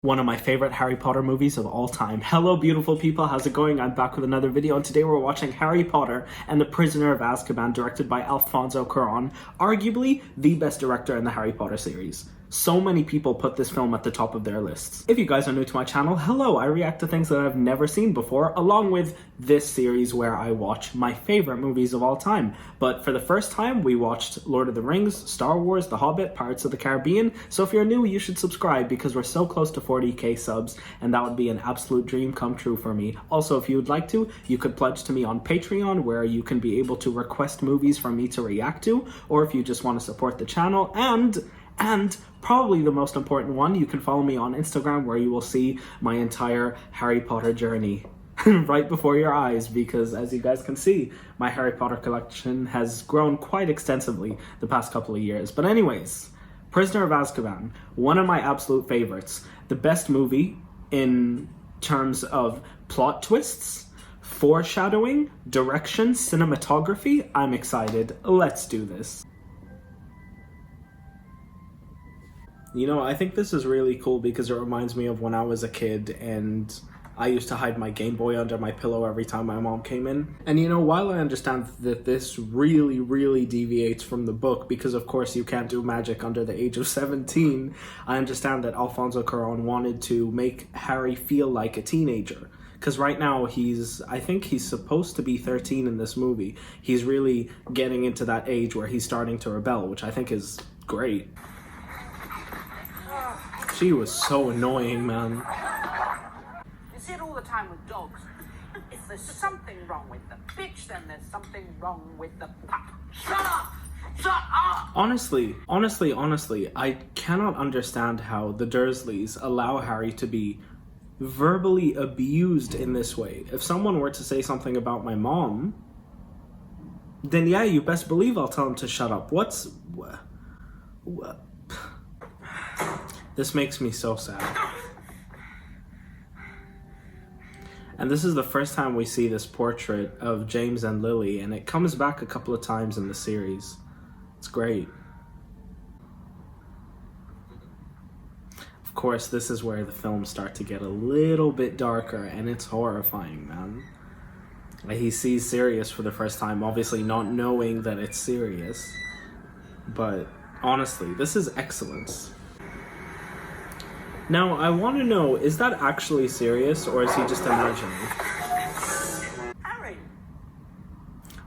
One of my favorite Harry Potter movies of all time. Hello beautiful people, how's it going? I'm back with another video and today we're watching Harry Potter and the Prisoner of Azkaban, directed by Alfonso Cuarón, arguably the best director in the Harry Potter series. So many people put this film at the top of their lists. If you guys are new to my channel, hello, I react to things that I've never seen before, along with this series where I watch my favorite movies of all time. But for the first time, we watched Lord of the Rings, Star Wars, The Hobbit, Pirates of the Caribbean, so if you're new, you should subscribe because we're so close to 40k subs, and that would be an absolute dream come true for me. Also, if you would like to, you could pledge to me on Patreon, where you can be able to request movies for me to react to, or if you just want to support the channel, and probably the most important one, you can follow me on Instagram where you will see my entire Harry Potter journey right before your eyes, because as you guys can see, my Harry Potter collection has grown quite extensively the past couple of years. But anyways, Prisoner of Azkaban, one of my absolute favorites. The best movie in terms of plot twists, foreshadowing, direction, cinematography. I'm excited. Let's do this. You know, I think this is really cool because it reminds me of when I was a kid and I used to hide my Game Boy under my pillow every time my mom came in. And you know, while I understand that this really deviates from the book, because of course you can't do magic under the age of 17, I understand that Alfonso Cuarón wanted to make Harry feel like a teenager. Because right now I think he's supposed to be 13 in this movie. He's really getting into that age where he's starting to rebel, which I think is great. She was so annoying, man. You see it all the time with dogs. If there's something wrong with the bitch, then there's something wrong with the pup. Shut up! Shut up! Honestly, I cannot understand how the Dursleys allow Harry to be verbally abused in this way. If someone were to say something about my mom, then yeah, you best believe I'll tell him to shut up. What? This makes me so sad. And this is the first time we see this portrait of James and Lily, and it comes back a couple of times in the series. It's great. Of course, this is where the films start to get a little bit darker, and it's horrifying, man. He sees Sirius for the first time, obviously not knowing that it's Sirius. But honestly, this is excellence. Now, I want to know, is that actually Sirius, or is he just imagining? Harry!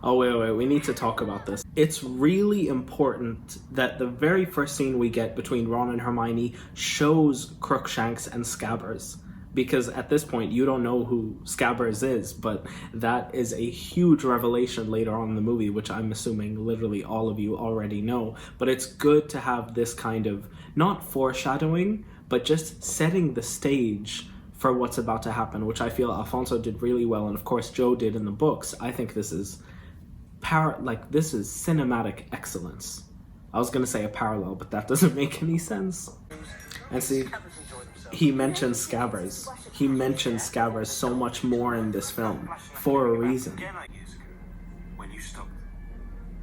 Oh, wait, we need to talk about this. It's really important that the very first scene we get between Ron and Hermione shows Crookshanks and Scabbers. Because at this point, you don't know who Scabbers is, but that is a huge revelation later on in the movie, which I'm assuming literally all of you already know. But it's good to have this kind of, not foreshadowing, but just setting the stage for what's about to happen, which I feel Alfonso did really well, and of course Joe did in the books. I think this is this is cinematic excellence. I was gonna say a parallel, but that doesn't make any sense. And see, he mentions Scabbers. He mentions Scabbers so much more in this film for a reason. When you stopped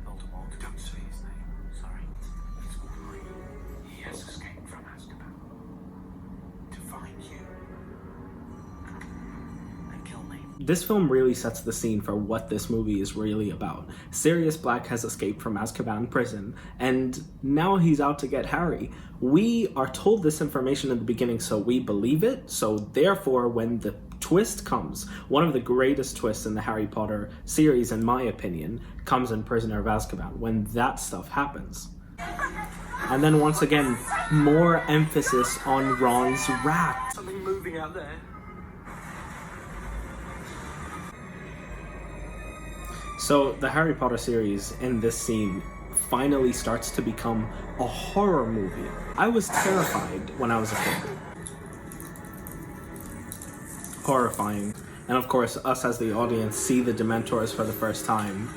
Voldemort, don't say his name. Sorry. It's Wolverine. He has escaped from Azkaban to find you and kill me. This film really sets the scene for what this movie is really about. Sirius Black has escaped from Azkaban prison, and now he's out to get Harry. We are told this information in the beginning, so we believe it. So therefore, when the twist comes, one of the greatest twists in the Harry Potter series, in my opinion, comes in Prisoner of Azkaban, when that stuff happens. And then once again, more emphasis on Ron's rat. Something moving out there. So the Harry Potter series in this scene finally starts to become a horror movie. I was terrified when I was a kid. Horrifying. And of course, us as the audience see the Dementors for the first time.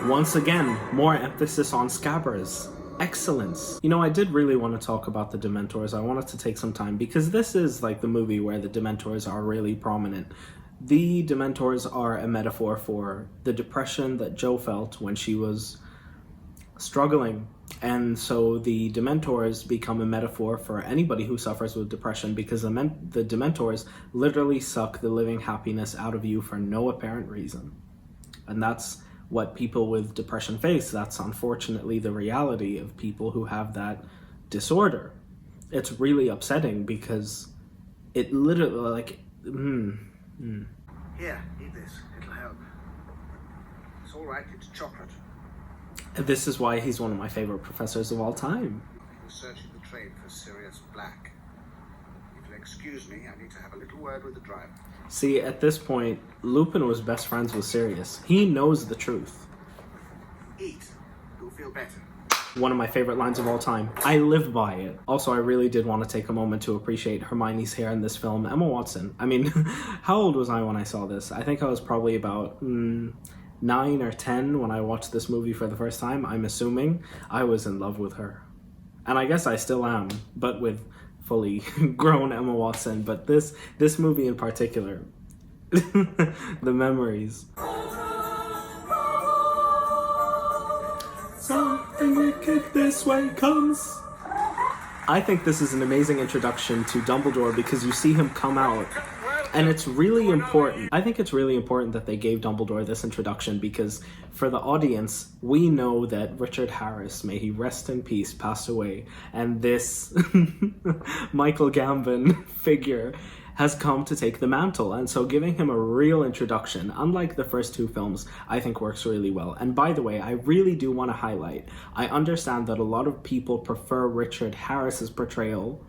Once again, more emphasis on Scabbers. Excellence. You know, I did really want to talk about the Dementors. I wanted to take some time because this is like the movie where the Dementors are really prominent. The Dementors are a metaphor for the depression that Jo felt when she was struggling And so the Dementors become a metaphor for anybody who suffers with depression, because the Dementors literally suck the living happiness out of you for no apparent reason. And that's what people with depression face. That's unfortunately the reality of people who have that disorder. It's really upsetting because it literally, like, Here, eat this. It'll help. It's all right. It's chocolate. This is why he's one of my favorite professors of all time. He was searching the train for Sirius Black. If you'll excuse me, I need to have a little word with the driver. See, at this point, Lupin was best friends with Sirius. He knows the truth. Eat. You'll feel better. One of my favorite lines of all time. I live by it. Also, I really did want to take a moment to appreciate Hermione's hair in this film. Emma Watson. I mean, how old was I when I saw this? I think I was probably about 9 or 10 when I watched this movie for the first time. I'm assuming I was in love with her. And I guess I still am, but with fully grown Emma Watson. But this movie in particular, the memories. Something wicked this way comes. I think this is an amazing introduction to Dumbledore because you see him come out, and it's really important. I think it's really important that they gave Dumbledore this introduction because for the audience, we know that Richard Harris, may he rest in peace, passed away, and this Michael Gambon figure has come to take the mantle, and so giving him a real introduction, unlike the first two films, I think works really well. And by the way, I really do want to highlight, I understand that a lot of people prefer Richard Harris's portrayal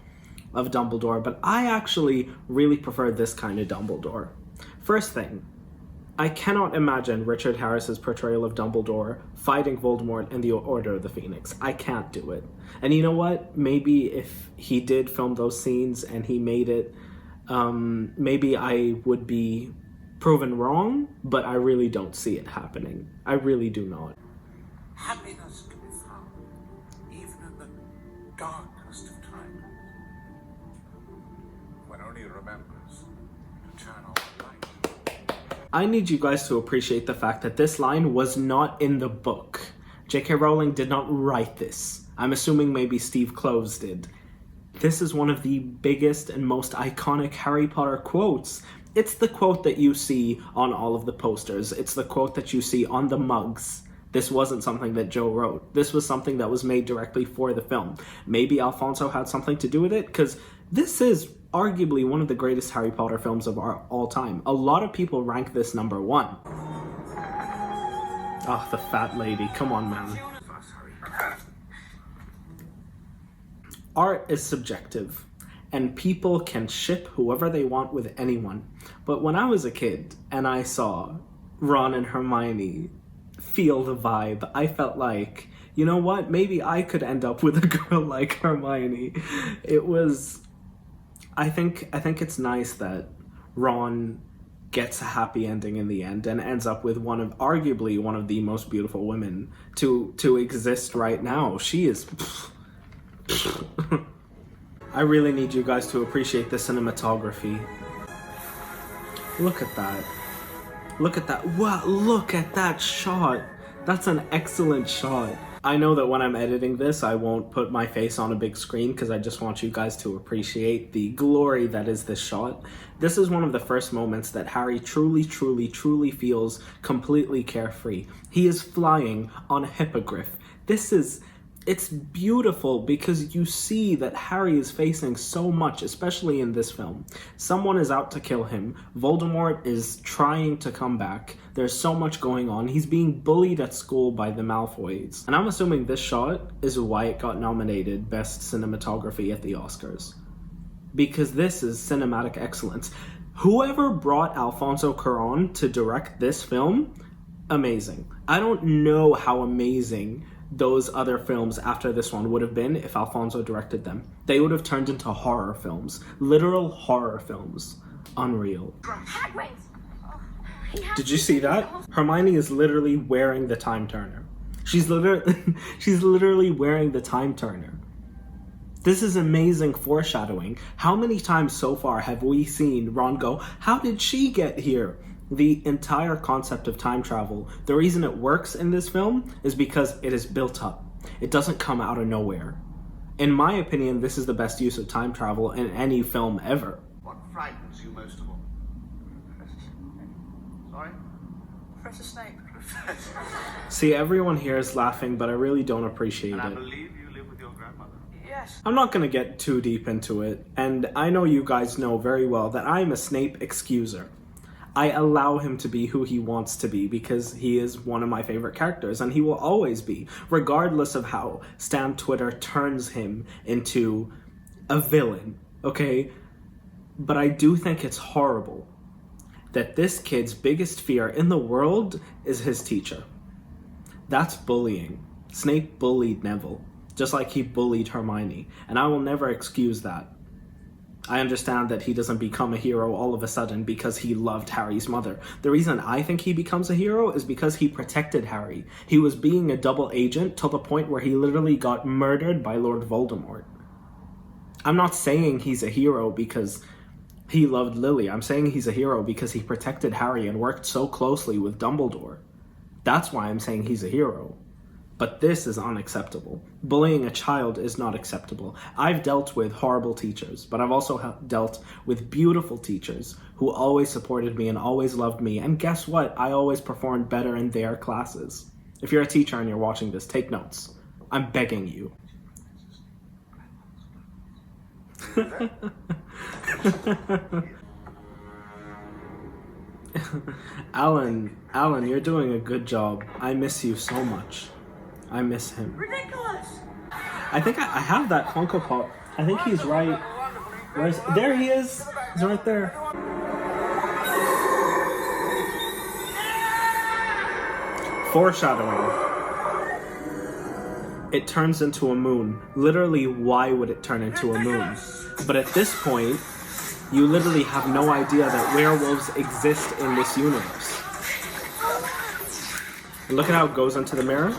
of Dumbledore, but I actually really prefer this kind of Dumbledore. First thing, I cannot imagine Richard Harris's portrayal of Dumbledore fighting Voldemort in the Order of the Phoenix. I can't do it. And you know what? Maybe if he did film those scenes and he made it, maybe I would be proven wrong, but I really don't see it happening. I really do not. Happiness can be found even in the darkest of times, when only remembers to turn on the light. I need you guys to appreciate the fact that this line was not in the book. J.K. Rowling did not write this. I'm assuming maybe Steve Kloves did. This is one of the biggest and most iconic Harry Potter quotes. It's the quote that you see on all of the posters. It's the quote that you see on the mugs. This wasn't something that Joe wrote. This was something that was made directly for the film. Maybe Alfonso had something to do with it, because this is arguably one of the greatest Harry Potter films of all time. A lot of people rank this number 1. Oh, the fat lady. Come on, man. Art is subjective, and people can ship whoever they want with anyone. But when I was a kid and I saw Ron and Hermione feel the vibe, I felt like, you know what, maybe I could end up with a girl like Hermione. It was, I think it's nice that Ron gets a happy ending in the end and ends up with arguably one of the most beautiful women to exist right now. She is... I really need you guys to appreciate the cinematography. Look at that. Look at that. Wow, look at that shot. That's an excellent shot. I know that when I'm editing this, I won't put my face on a big screen because I just want you guys to appreciate the glory that is this shot. This is one of the first moments that Harry truly feels completely carefree. He is flying on a hippogriff. It's beautiful because you see that Harry is facing so much, especially in this film. Someone is out to kill him. Voldemort is trying to come back. There's so much going on. He's being bullied at school by the Malfoys. And I'm assuming this shot is why it got nominated Best Cinematography at the Oscars. Because this is cinematic excellence. Whoever brought Alfonso Cuarón to direct this film, amazing. I don't know how amazing those other films after this one would have been if Alfonso directed them. They would have turned into horror films. Literal horror films. Unreal. Hagrid! Did you see that? Hermione is literally wearing the time turner. She's literally wearing the time turner. This is amazing foreshadowing. How many times so far have we seen Ron go, how did she get here? The entire concept of time travel, the reason it works in this film is because it is built up. It doesn't come out of nowhere. In my opinion, this is the best use of time travel in any film ever. What frightens you most of all? Sorry? Professor Snape. See, everyone here is laughing, but I really don't appreciate And I it. believe you live with your grandmother. Yes. I'm not going to get too deep into it, and I know you guys know very well that I'm a Snape excuser. I allow him to be who he wants to be because he is one of my favorite characters, and he will always be, regardless of how Stan Twitter turns him into a villain, okay? But I do think it's horrible that this kid's biggest fear in the world is his teacher. That's bullying. Snape bullied Neville, just like he bullied Hermione, and I will never excuse that. I understand that he doesn't become a hero all of a sudden because he loved Harry's mother. The reason I think he becomes a hero is because he protected Harry. He was being a double agent to the point where he literally got murdered by Lord Voldemort. I'm not saying he's a hero because he loved Lily. I'm saying he's a hero because he protected Harry and worked so closely with Dumbledore. That's why I'm saying he's a hero. But this is unacceptable. Bullying a child is not acceptable. I've dealt with horrible teachers, but I've also dealt with beautiful teachers who always supported me and always loved me. And guess what? I always performed better in their classes. If you're a teacher and you're watching this, take notes. I'm begging you. Alan, you're doing a good job. I miss you so much. I miss him. Ridiculous! I think I have that Funko Pop. I think he's right. There he is. He's right there. Foreshadowing. It turns into a moon. Literally, why would it turn into a moon? But at this point, you literally have no idea that werewolves exist in this universe. And look at how it goes into the mirror.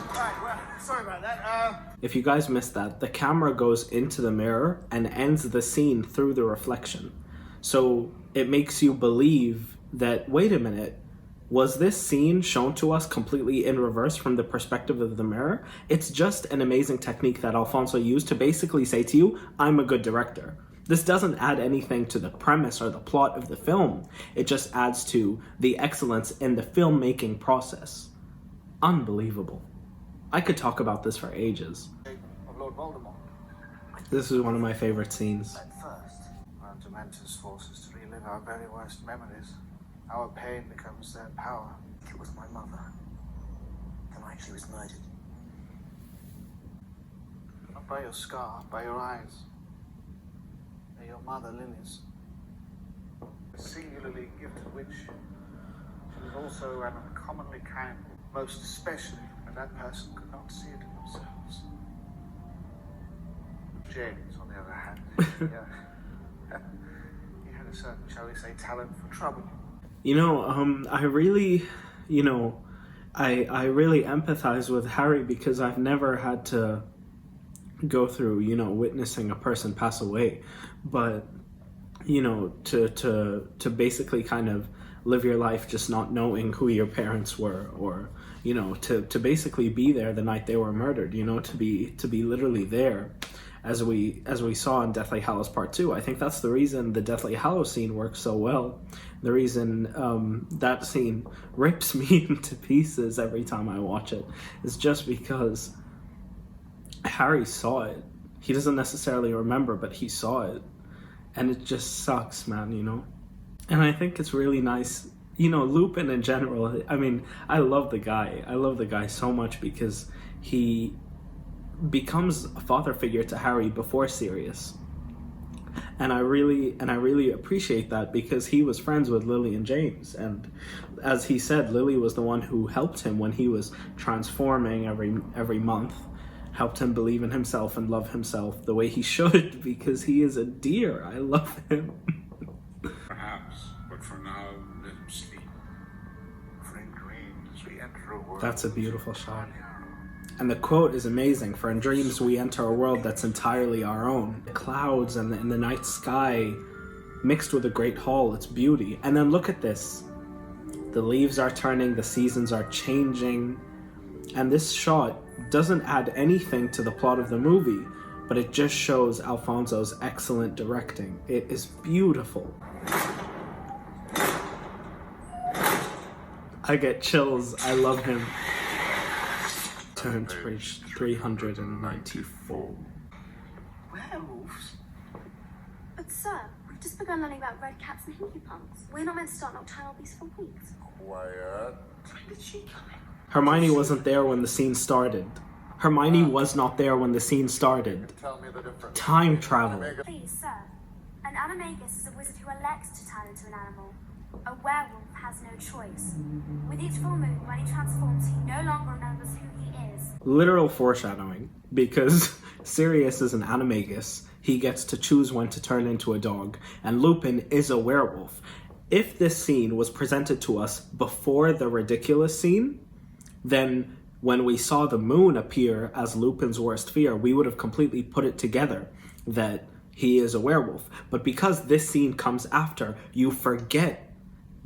Sorry about that. If you guys missed that, the camera goes into the mirror and ends the scene through the reflection. So it makes you believe that, wait a minute, was this scene shown to us completely in reverse from the perspective of the mirror? It's just an amazing technique that Alfonso used to basically say to you, I'm a good director. This doesn't add anything to the premise or the plot of the film. It just adds to the excellence in the filmmaking process. Unbelievable. I could talk about this for ages. Of Lord Voldemort. This is one of my favorite scenes. At first, our Dementors force us to relive our very worst memories. Our pain becomes their power. It was my mother. The night she was murdered. Not by your scar, by your eyes. They're your mother, Lily's. A singularly gifted witch. She was also an uncommonly kind, most especially when that person could not see it in themselves. James, on the other hand, he had a certain, shall we say, talent for trouble. You know, I really empathize with Harry because I've never had to go through, witnessing a person pass away. But, to basically kind of live your life just not knowing who your parents were, or, to basically be there the night they were murdered, to be literally there. As we saw in Deathly Hallows Part 2, I think that's the reason the Deathly Hallows scene works so well. The reason that scene rips me into pieces every time I watch it is just because Harry saw it. He doesn't necessarily remember, but he saw it. And it just sucks, man, And I think it's really nice, Lupin in general. I mean, I love the guy. I love the guy so much because he becomes a father figure to Harry before Sirius, and I really appreciate that because he was friends with Lily and James, and as he said, Lily was the one who helped him when he was transforming every month, helped him believe in himself and love himself the way he should, because he is a dear. I love him. Perhaps, but for now, let him sleep. For in dreams we enter a world. That's a beautiful shot. And the quote is amazing. For in dreams we enter a world that's entirely our own. The clouds and the night sky mixed with a great hall, it's beauty. And then look at this. The leaves are turning, the seasons are changing. And this shot doesn't add anything to the plot of the movie, but it just shows Alfonso's excellent directing. It is beautiful. I get chills. I love him. Turn to page 394. Werewolves? But sir, we've just begun learning about red cats and hinky-punks. We're not meant to start nocturnal beasts for weeks. Quiet. When did she come in? Hermione wasn't there when the scene started. Hermione was not there when the scene started. Tell me the difference. Time travel. Please, sir. An animagus is a wizard who elects to turn into an animal. A werewolf has no choice. With each full moon, when he transforms, he no longer remembers who he is. Literal foreshadowing, because Sirius is an animagus. He gets to choose when to turn into a dog, and Lupin is a werewolf. If this scene was presented to us before the ridiculous scene, then when we saw the moon appear as Lupin's worst fear, we would have completely put it together that he is a werewolf. But because this scene comes after, you forget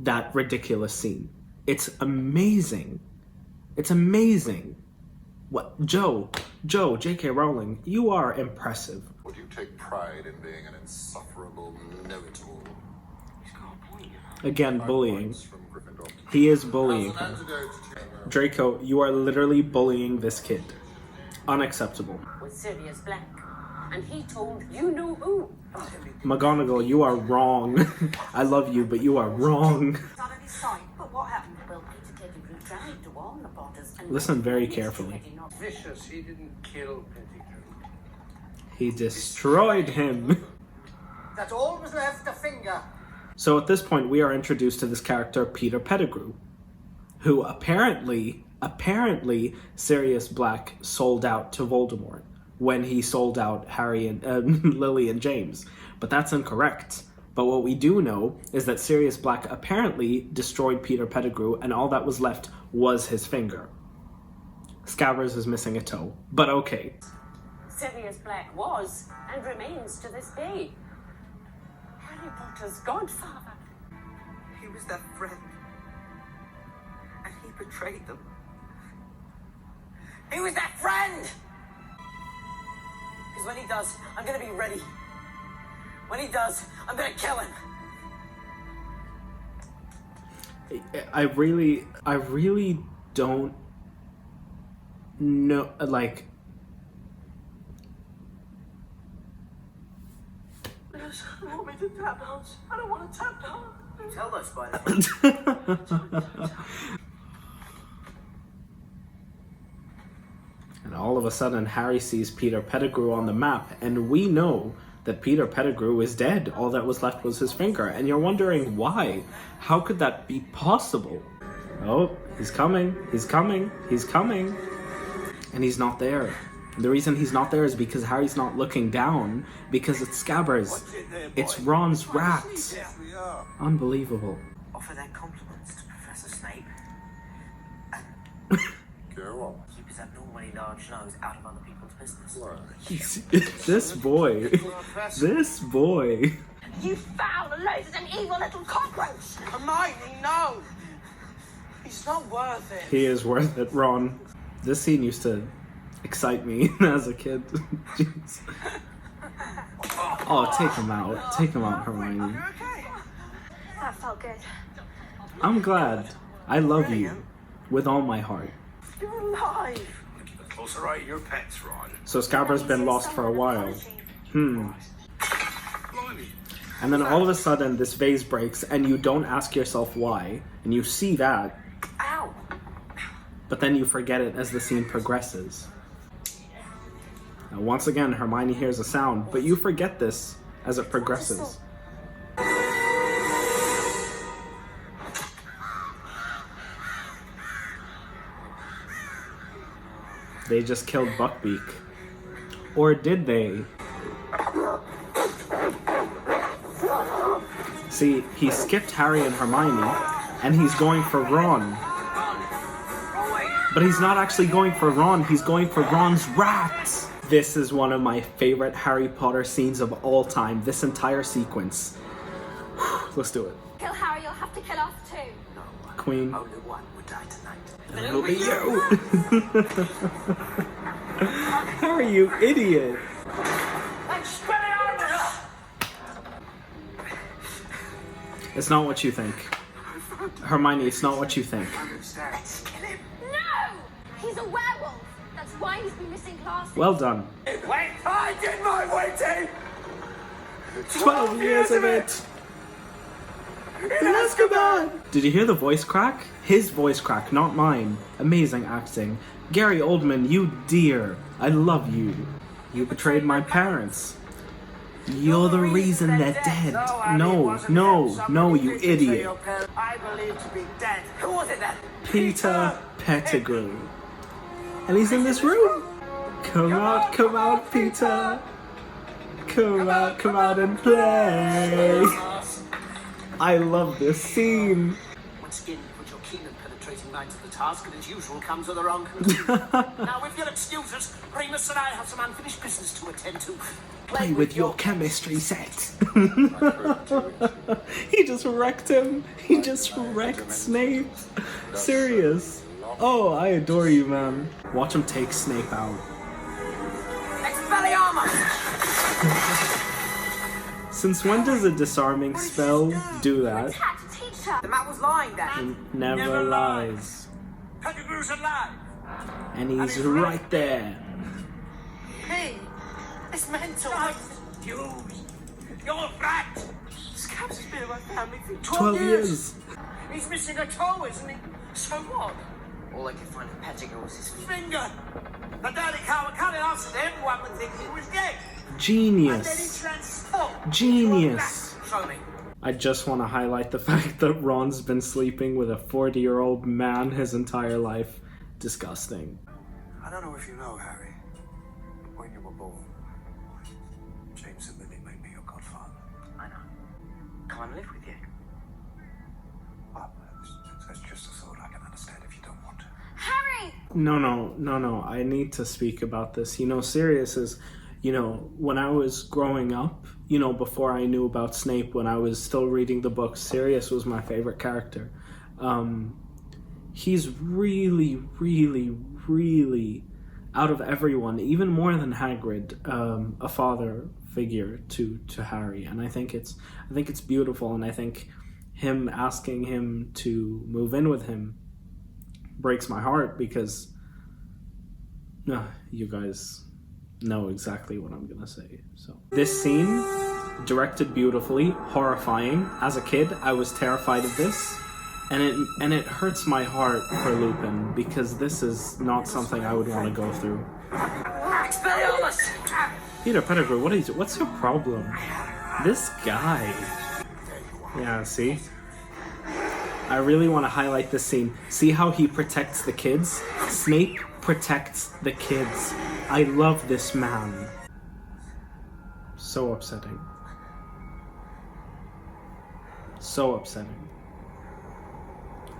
that ridiculous scene. It's amazing. It's amazing. What, Joe, J.K. Rowling, you are impressive. Would you take pride in being an insufferable know-it-all? Again, bullying. He is bullying her. Draco, you are literally bullying this kid. Unacceptable. With Sirius Black. And he told you know who. McGonagall, you are wrong. I love you, but you are wrong. Out of his sight. But what happened? Well, Peter Pettigrew tried to warn the Potters. And Listen very carefully. Vicious, he didn't kill Pettigrew. He destroyed him. That's all was left, the finger. So at this point, we are introduced to this character, Peter Pettigrew, who apparently Sirius Black sold out to Voldemort when he sold out Harry and Lily and James. But that's incorrect. But what we do know is that Sirius Black apparently destroyed Peter Pettigrew, and all that was left was his finger. Scabbers is missing a toe, but okay. Sirius Black was and remains to this day Harry Potter's godfather. He was their friend, and he betrayed them. He was their friend! Because when he does, I'm gonna be ready. When he does, I'm gonna kill him. I really don't know, like... I don't want me to tap dance. I don't want to tap dance. Tell those spiders. And all of a sudden, Harry sees Peter Pettigrew on the map, and we know that Peter Pettigrew is dead. All that was left was his finger, and you're wondering why? How could that be possible? Oh, he's coming, he's coming, he's coming. And he's not there. And the reason he's not there is because Harry's not looking down, because it's Scabbers. It's Ron's rats. Unbelievable. Offer their compliments to Professor Snape. Go on. Keep his abnormally large nose out of other people's business. This boy. This boy. You foul, loathsome, and evil little cockroach! Hermione, no! He's not worth it. He is worth it, Ron. This scene used to excite me as a kid. Jeez. Oh, take him out. Take him out, Hermione. That felt good. I'm glad. I love you with all my heart. You're alive! Keep a closer eye on your pets, Ron. So Scabbers been lost for a while. Blimey. And then all of a sudden this vase breaks and you don't ask yourself why. And you see that. Ow! But then you forget it as the scene progresses. Now, once again, Hermione hears a sound, but you forget this as it progresses. They just killed Buckbeak. Or did they? See, he skipped Harry and Hermione, and he's going for Ron. But he's not actually going for Ron, he's going for Ron's rats! This is one of my favorite Harry Potter scenes of all time, this entire sequence. Let's do it. Kill Harry, you'll have to kill us too. queen. Only one would die tonight. It'll be you. Harry, you idiot. It's not what you think. Hermione, it's not what you think. Let's kill him. No! He's a werewolf. That's why he's been missing classes. Well done. Wait, I did my waiting! 12 years of it! In Azkaban! Did you hear the voice crack? His voice crack, not mine. Amazing acting. Gary Oldman, you dear. I love you. You betrayed my parents. You're the reason they're dead. No, you idiot. I believe to be dead. Who was it then? Peter Pettigrew. And he's in this room. Come out, Peter. Come out and play. I love this scene. Once again, you put your keen and penetrating mind to the task, and as usual, comes to the wrong conclusion. Now, if you'll excuse us, Remus and I have some unfinished business to attend to. Play with your chemistry set. He just wrecked him. He just wrecked Snape. Serious. Oh, I adore you, man. Watch him take Snape out. Since when does a disarming spell do that? Attack the teacher. The man was lying there. Never lies. Pettigrew's alive! And he's right there. Hey! It's mental! You! You're flat! Scabs has been in my family for 12 years. He's missing a toe, isn't he? So what? All I could find of Pettigrew was his Finger! The dirty coward can't answer everyone would think he was dead! And then he Genius. transformed. Genius. Show me. I just want to highlight the fact that Ron's been sleeping with a 40-year-old man his entire life. Disgusting. I don't know if you know, Harry. When you were born, James and Lily made me your godfather. I know. Come and live with you. Well, that's just a thought I can understand if you don't want to. Harry! No. I need to speak about this. You know, Sirius is, when I was growing up, before I knew about Snape, when I was still reading the books, Sirius was my favorite character. He's really, really, really, out of everyone, even more than Hagrid, a father figure to Harry. And I think it's beautiful, and I think him asking him to move in with him breaks my heart, because you guys know exactly what I'm gonna say. So this scene, directed beautifully, horrifying. As a kid, I was terrified of this, and it hurts my heart for Lupin, because this is not something I would want to go through. Expelliarmus! Peter Pettigrew, what's your problem? This guy. Yeah, see? I really want to highlight this scene. See how he protects the kids? Snape protects the kids. I love this man. So upsetting. So upsetting.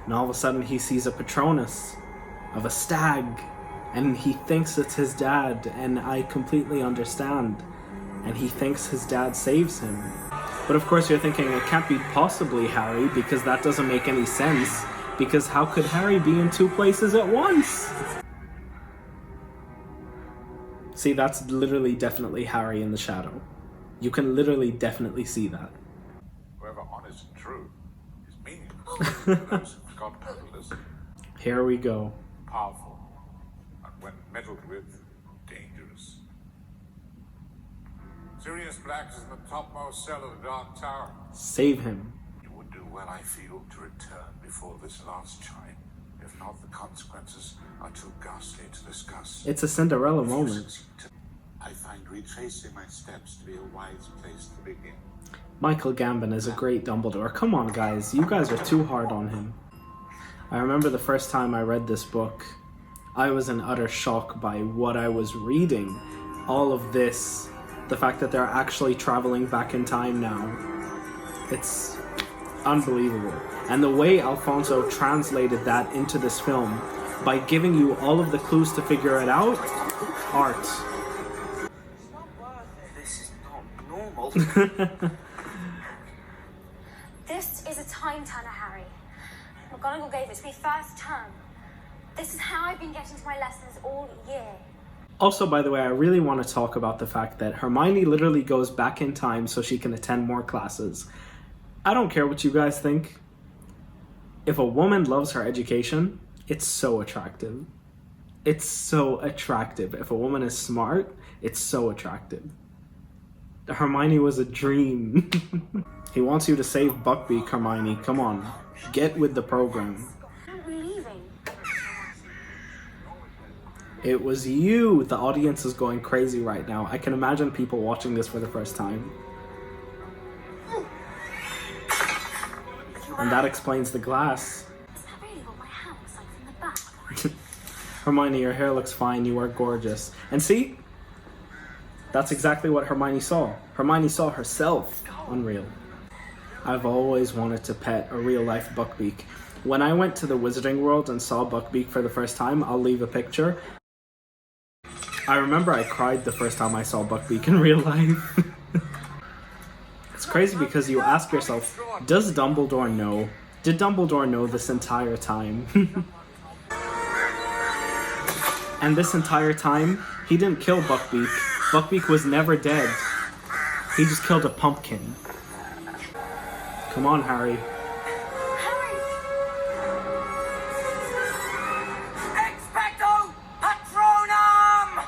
And all of a sudden he sees a Patronus of a stag, and he thinks it's his dad, and I completely understand. And he thinks his dad saves him. But of course you're thinking it can't be possibly Harry, because that doesn't make any sense. Because how could Harry be in two places at once? See, that's literally definitely Harry in the shadow. You can literally definitely see that. However honest and true is meaningless to those who've got capitalism. Here we go. Powerful, and when meddled with, dangerous. Sirius Black is in the topmost cell of the Dark Tower. Save him. You would do well, I feel, to return before this last chime. If not, the consequences are too ghastly to discuss. It's a Cinderella moment. I find retracing my steps to be a wise place to begin. Michael Gambon is a great Dumbledore. Come on, guys. You guys are too hard on him. I remember the first time I read this book, I was in utter shock by what I was reading. All of this, the fact that they're actually traveling back in time now. It's unbelievable. And the way Alfonso translated that into this film, by giving you all of the clues to figure it out, art. This is not normal. This is a time turner, Harry. McGonagall gave it to me first term. This is how I've been getting to my lessons all year. Also, by the way, I really want to talk about the fact that Hermione literally goes back in time so she can attend more classes. I don't care what you guys think. If a woman loves her education, it's so attractive. It's so attractive. If a woman is smart, it's so attractive. Hermione was a dream. He wants you to save Buckbeak, Hermione. Come on. Get with the program. I'm leaving. It was you. The audience is going crazy right now. I can imagine people watching this for the first time. And that explains the glass. Is that really what my hair looks like from the back? Hermione, your hair looks fine. You are gorgeous. And see? That's exactly what Hermione saw. Hermione saw herself. Unreal. I've always wanted to pet a real-life Buckbeak. When I went to the Wizarding World and saw Buckbeak for the first time, I'll leave a picture. I remember I cried the first time I saw Buckbeak in real life. It's crazy because you ask yourself, does Dumbledore know? Did Dumbledore know this entire time? And this entire time, he didn't kill Buckbeak. Buckbeak was never dead. He just killed a pumpkin. Come on, Harry. Expecto Patronum!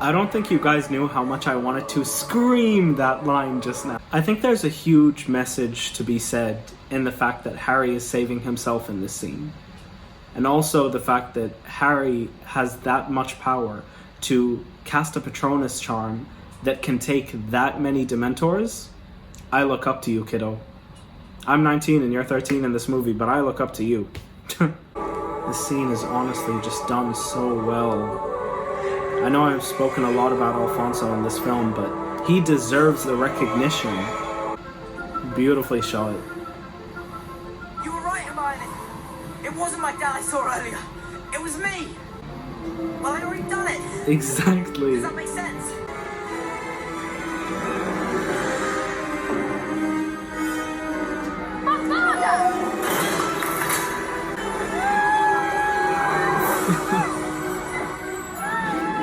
I don't think you guys knew how much I wanted to scream that line just now. I think there's a huge message to be said in the fact that Harry is saving himself in this scene. And also the fact that Harry has that much power to cast a Patronus charm that can take that many Dementors. I look up to you, kiddo. I'm 19 and you're 13 in this movie, but I look up to you. This scene is honestly just done so well. I know I've spoken a lot about Alfonso in this film, but he deserves the recognition. Beautifully shot. You were right, Hermione. It wasn't my dad I saw earlier. It was me. Well, I'd already done it. Exactly. Does that make sense?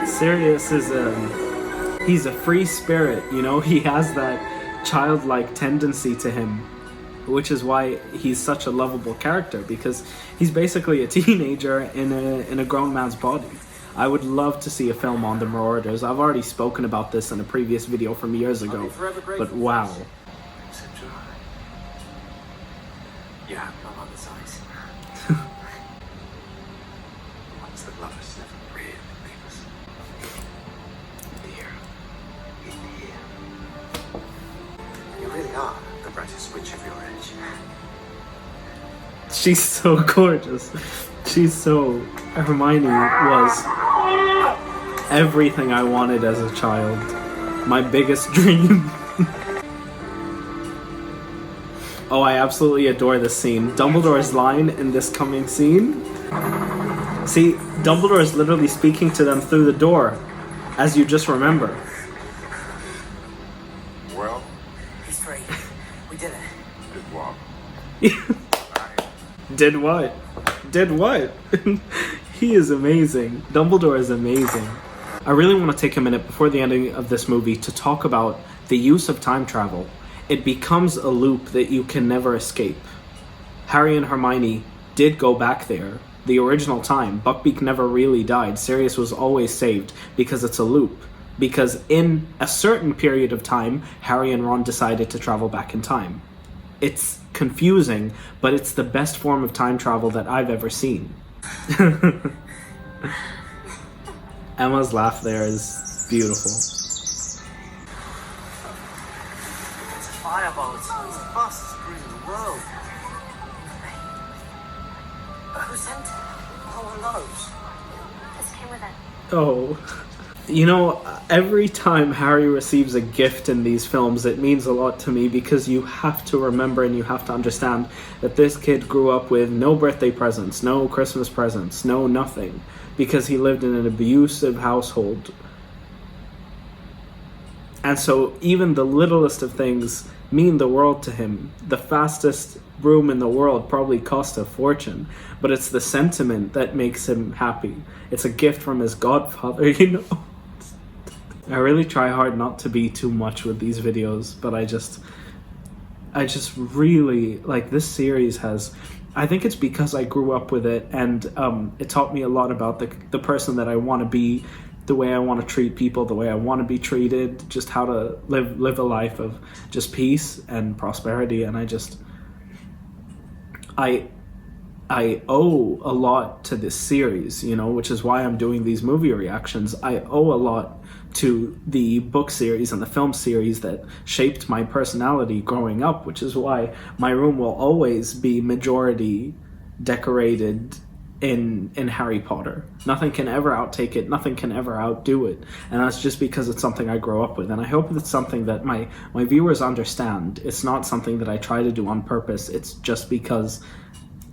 Sirius is he's a free spirit, you know. He has that childlike tendency to him, which is why he's such a lovable character, because he's basically a teenager in a grown man's body. I would love to see a film on the Marauders. I've already spoken about this in a previous video from years ago, but wow. You have my mother's eyes. Ones that love us never really leave us. Here. In here. You really are the brightest witch of your age. She's so gorgeous. She's so... Hermione was everything I wanted as a child. My biggest dream. Oh, I absolutely adore this scene. Dumbledore's line in this coming scene. See, Dumbledore is literally speaking to them through the door, as you just remember. Well, He's free. We did it. did what? Did what? Did what? He is amazing. Dumbledore is amazing. I really want to take a minute before the ending of this movie to talk about the use of time travel. It becomes a loop that you can never escape. Harry and Hermione did go back there. The original time, Buckbeak never really died. Sirius was always saved because it's a loop. Because in a certain period of time, Harry and Ron decided to travel back in time. It's confusing, but it's the best form of time travel that I've ever seen. Emma's laugh there is beautiful. It's a fireball. It's the fastest brew in the world. But who sent it? No one knows. This came with it. Oh. You know, every time Harry receives a gift in these films, it means a lot to me, because you have to remember and you have to understand that this kid grew up with no birthday presents, no Christmas presents, no nothing, because he lived in an abusive household. And so even the littlest of things mean the world to him. The fastest broom in the world probably cost a fortune, but it's the sentiment that makes him happy. It's a gift from his godfather, you know. I really try hard not to be too much with these videos, but I just really, like, this series has, I think it's because I grew up with it, and it taught me a lot about the person that I want to be, the way I want to treat people, the way I want to be treated, just how to live a life of just peace and prosperity. And I owe a lot to this series, you know, which is why I'm doing these movie reactions. I owe a lot to the book series and the film series that shaped my personality growing up, which is why my room will always be majority decorated in Harry Potter. Nothing can ever outtake it, nothing can ever outdo it, and that's just because it's something I grow up with. And I hope it's something that my viewers understand. It's not something that I try to do on purpose, it's just because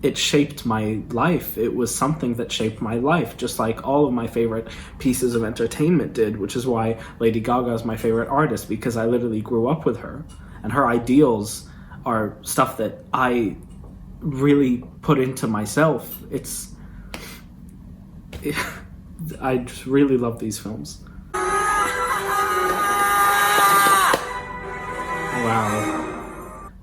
it shaped my life. It was something that shaped my life, just like all of my favorite pieces of entertainment did, which is why Lady Gaga is my favorite artist, because I literally grew up with her, and her ideals are stuff that I really put into myself. I just really love these films. Wow.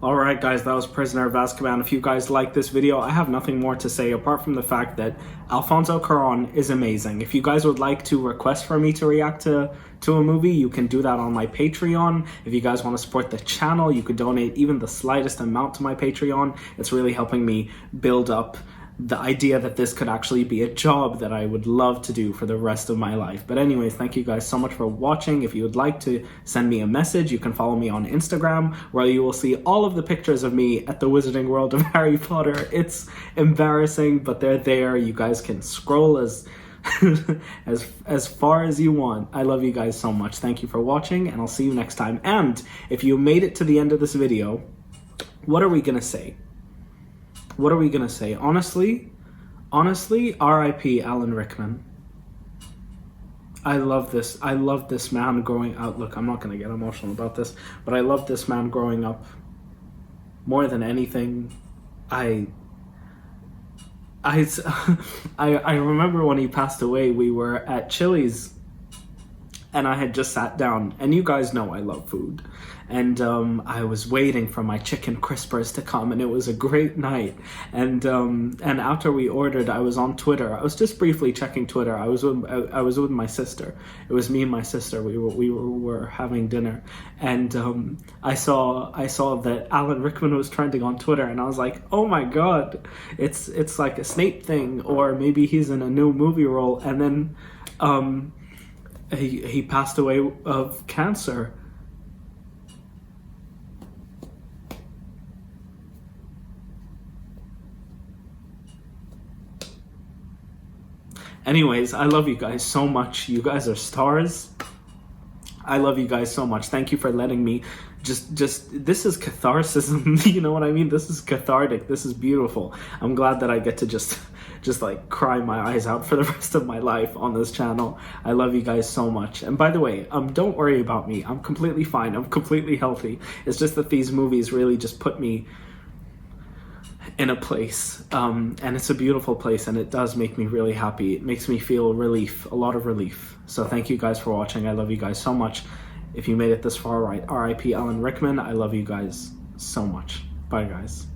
Alright guys, that was Prisoner of Azkaban. If you guys like this video, I have nothing more to say apart from the fact that Alfonso Cuarón is amazing. If you guys would like to request for me to react to a movie, you can do that on my Patreon. If you guys want to support the channel, you could donate even the slightest amount to my Patreon. It's really helping me build up the idea that this could actually be a job that I would love to do for the rest of my life. But anyways, thank you guys so much for watching. If you would like to send me a message, you can follow me on Instagram, where you will see all of the pictures of me at the Wizarding World of Harry Potter. It's embarrassing, but they're there. You guys can scroll as as far as you want. I love you guys so much. Thank you for watching, and I'll see you next time. And if you made it to the end of this video, what are we gonna say? What are we gonna say? Honestly, R.I.P. Alan Rickman. I love this man growing out. Look, I'm not gonna get emotional about this, but I love this man growing up more than anything. I remember when he passed away, we were at Chili's, and I had just sat down, and you guys know I love food, and I was waiting for my chicken crispers to come, and it was a great night. And after we ordered, I was on Twitter. I was just briefly checking Twitter. I was with my sister. It was me and my sister. We were having dinner, and I saw that Alan Rickman was trending on Twitter, and I was like, oh my god, it's like a Snape thing, or maybe he's in a new movie role. And then he passed away of cancer. Anyways, I love you guys so much. You guys are stars. I love you guys so much. Thank you for letting me just this is catharsis. You know what I mean? This is cathartic. This is beautiful. I'm glad that I get to just like cry my eyes out for the rest of my life on this channel. I love you guys so much. And by the way, don't worry about me. I'm completely fine. I'm completely healthy. It's just that these movies really just put me in a place, and it's a beautiful place, and it does make me really happy. It makes me feel relief, a lot of relief. So thank you guys for watching. I love you guys so much. If you made it this far, right, R.I.P. Alan Rickman. I love you guys so much. Bye guys.